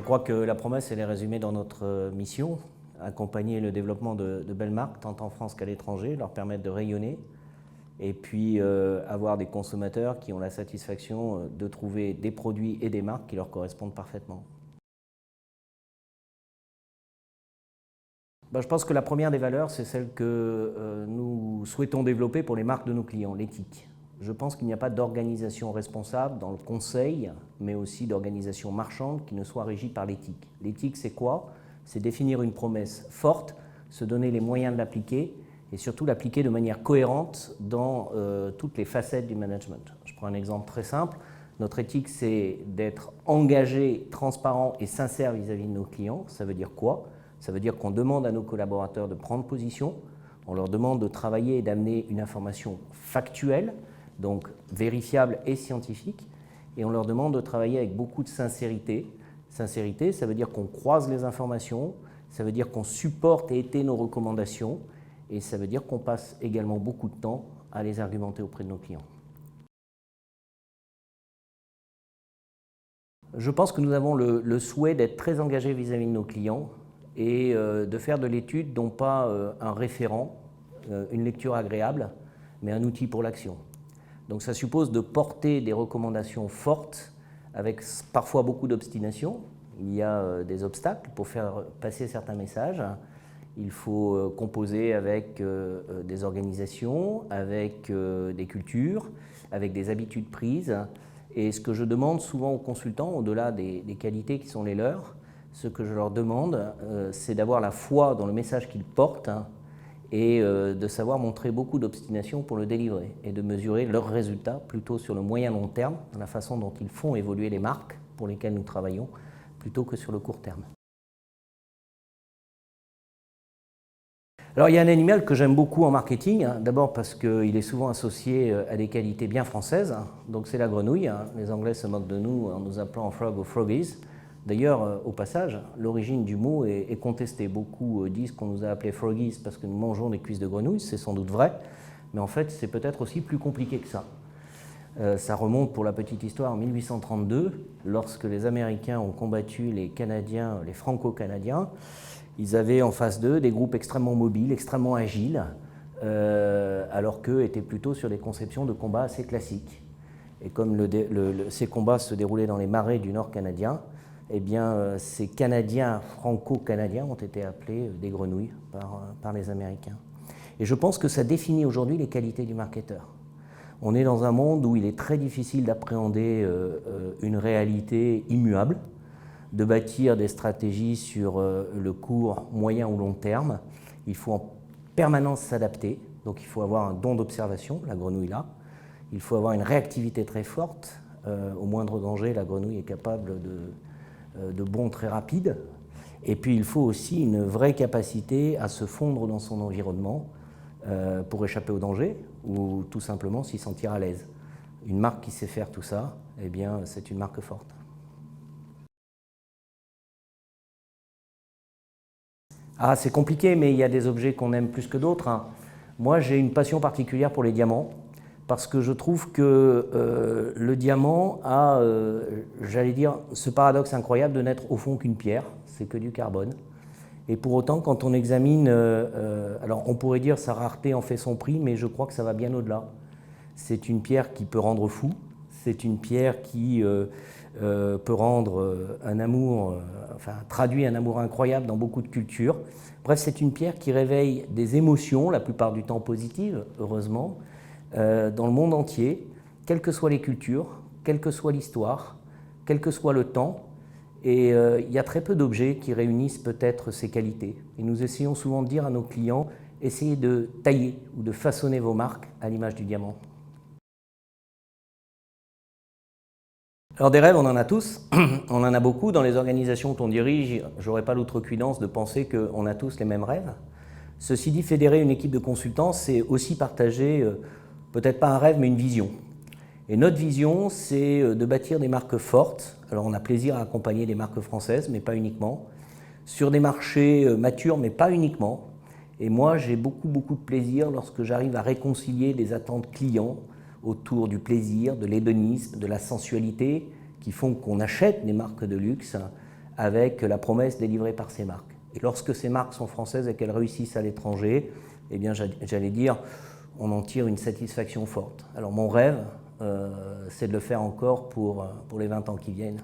crois que la promesse, elle est résumée dans notre mission, accompagner le développement de belles marques, tant en France qu'à l'étranger, leur permettre de rayonner, et puis avoir des consommateurs qui ont la satisfaction de trouver des produits et des marques qui leur correspondent parfaitement. Je pense que la première des valeurs, c'est celle que nous souhaitons développer pour les marques de nos clients, l'éthique. Je pense qu'il n'y a pas d'organisation responsable dans le conseil, mais aussi d'organisation marchande qui ne soit régie par l'éthique. L'éthique, c'est quoi? C'est définir une promesse forte, se donner les moyens de l'appliquer et surtout l'appliquer de manière cohérente dans toutes les facettes du management. Je prends un exemple très simple. Notre éthique, c'est d'être engagé, transparent et sincère vis-à-vis de nos clients. Ça veut dire quoi? Ça veut dire qu'on demande à nos collaborateurs de prendre position, on leur demande de travailler et d'amener une information factuelle, donc vérifiable et scientifique, et on leur demande de travailler avec beaucoup de sincérité. Sincérité, ça veut dire qu'on croise les informations, ça veut dire qu'on supporte et étaye nos recommandations, et ça veut dire qu'on passe également beaucoup de temps à les argumenter auprès de nos clients. Je pense que nous avons le souhait d'être très engagés vis-à-vis de nos clients et de faire de l'étude non pas un référent, une lecture agréable, mais un outil pour l'action. Donc ça suppose de porter des recommandations fortes avec parfois beaucoup d'obstination. Il y a des obstacles pour faire passer certains messages. Il faut composer avec des organisations, avec des cultures, avec des habitudes prises. Et ce que je demande souvent aux consultants, au-delà des qualités qui sont les leurs, ce que je leur demande, c'est d'avoir la foi dans le message qu'ils portent et de savoir montrer beaucoup d'obstination pour le délivrer et de mesurer leurs résultats plutôt sur le moyen long terme, dans la façon dont ils font évoluer les marques pour lesquelles nous travaillons, plutôt que sur le court terme. Alors il y a un animal que j'aime beaucoup en marketing, d'abord parce qu'il est souvent associé à des qualités bien françaises, donc c'est la grenouille. Les Anglais se moquent de nous en nous appelant frog ou froggies. D'ailleurs, au passage, l'origine du mot est contestée. Beaucoup disent qu'on nous a appelés froggies parce que nous mangeons des cuisses de grenouille, c'est sans doute vrai, mais en fait c'est peut-être aussi plus compliqué que ça. Ça remonte pour la petite histoire en 1832, lorsque les Américains ont combattu les Canadiens, les Franco-Canadiens. Ils avaient en face d'eux des groupes extrêmement mobiles, extrêmement agiles, alors qu'eux étaient plutôt sur des conceptions de combats assez classiques. Et comme ces combats se déroulaient dans les marais du nord canadien, eh bien, ces Canadiens franco-canadiens ont été appelés des grenouilles par les Américains. Et je pense que ça définit aujourd'hui les qualités du marketeur. On est dans un monde où il est très difficile d'appréhender une réalité immuable, de bâtir des stratégies sur le court, moyen ou long terme. Il faut en permanence s'adapter, donc il faut avoir un don d'observation, la grenouille là. Il faut avoir une réactivité très forte. Au moindre danger, la grenouille est capable de bonds très rapides. Et puis il faut aussi une vraie capacité à se fondre dans son environnement pour échapper au danger ou tout simplement s'y sentir à l'aise. Une marque qui sait faire tout ça, eh bien, c'est une marque forte. Ah, c'est compliqué, mais il y a des objets qu'on aime plus que d'autres. Moi, j'ai une passion particulière pour les diamants, parce que je trouve que le diamant a, j'allais dire, ce paradoxe incroyable de n'être au fond qu'une pierre, c'est que du carbone. Et pour autant, quand on examine, alors on pourrait dire sa rareté en fait son prix, mais je crois que ça va bien au-delà. C'est une pierre qui peut rendre fou, c'est une pierre qui peut rendre un amour, traduit un amour incroyable dans beaucoup de cultures. Bref, c'est une pierre qui réveille des émotions, la plupart du temps positives, heureusement, dans le monde entier, quelles que soient les cultures, quelle que soit l'histoire, quel que soit le temps. Et il y a très peu d'objets qui réunissent peut-être ces qualités. Et nous essayons souvent de dire à nos clients, essayez de tailler ou de façonner vos marques à l'image du diamant. Alors des rêves, on en a tous, on en a beaucoup. Dans les organisations qu'on dirige, je n'aurais pas l'outrecuidance de penser qu'on a tous les mêmes rêves. Ceci dit, fédérer une équipe de consultants, c'est aussi partager, peut-être pas un rêve, mais une vision. Et notre vision, c'est de bâtir des marques fortes. Alors on a plaisir à accompagner des marques françaises, mais pas uniquement. Sur des marchés matures, mais pas uniquement. Et moi, j'ai beaucoup de plaisir lorsque j'arrive à réconcilier des attentes clients autour du plaisir, de l'hédonisme, de la sensualité, qui font qu'on achète des marques de luxe avec la promesse délivrée par ces marques. Et lorsque ces marques sont françaises et qu'elles réussissent à l'étranger, eh bien, j'allais dire, on en tire une satisfaction forte. Alors mon rêve, c'est de le faire encore pour les 20 ans qui viennent.